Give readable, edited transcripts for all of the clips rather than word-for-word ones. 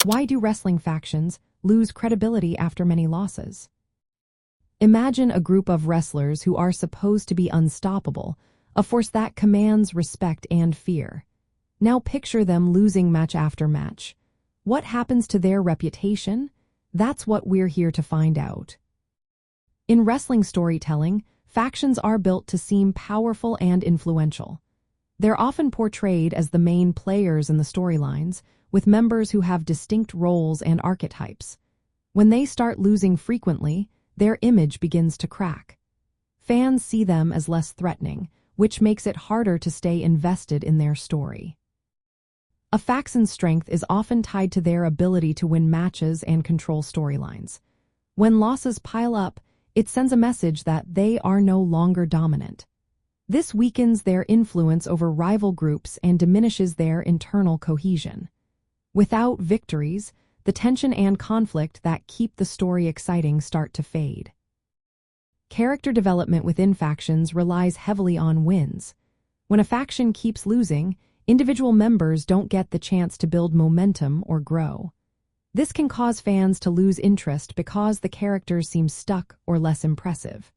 Why do wrestling factions lose credibility after many losses? Imagine a group of wrestlers who are supposed to be unstoppable, a force that commands respect and fear. Now picture them losing match after match. What happens to their reputation? That's what we're here to find out. In wrestling storytelling, factions are built to seem powerful and influential. They're often portrayed as the main players in the storylines, with members who have distinct roles and archetypes. When they start losing frequently, their image begins to crack. Fans see them as less threatening, which makes it harder to stay invested in their story. A faction's strength is often tied to their ability to win matches and control storylines. When losses pile up, it sends a message that they are no longer dominant. This weakens their influence over rival groups and diminishes their internal cohesion. Without victories, the tension and conflict that keep the story exciting start to fade. Character development within factions relies heavily on wins. When a faction keeps losing, individual members don't get the chance to build momentum or grow. This can cause fans to lose interest because the characters seem stuck or less impressive.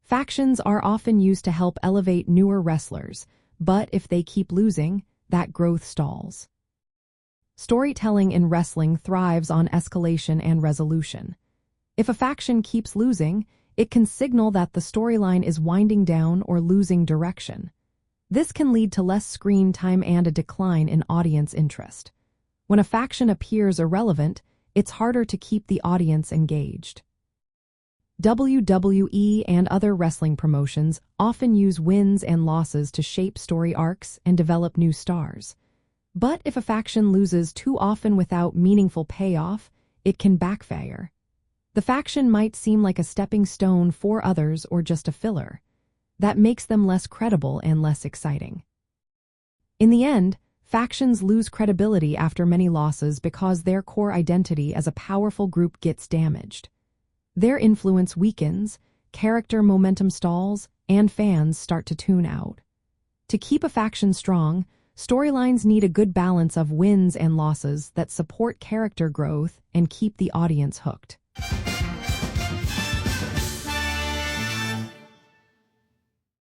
Factions are often used to help elevate newer wrestlers, but if they keep losing, that growth stalls. Storytelling in wrestling thrives on escalation and resolution. If a faction keeps losing, it can signal that the storyline is winding down or losing direction. This can lead to less screen time and a decline in audience interest. When a faction appears irrelevant, it's harder to keep the audience engaged. WWE and other wrestling promotions often use wins and losses to shape story arcs and develop new stars. But if a faction loses too often without meaningful payoff, it can backfire. The faction might seem like a stepping stone for others or just a filler. That makes them less credible and less exciting. In the end, factions lose credibility after many losses because their core identity as a powerful group gets damaged. Their influence weakens, character momentum stalls, and fans start to tune out. To keep a faction strong, storylines need a good balance of wins and losses that support character growth and keep the audience hooked.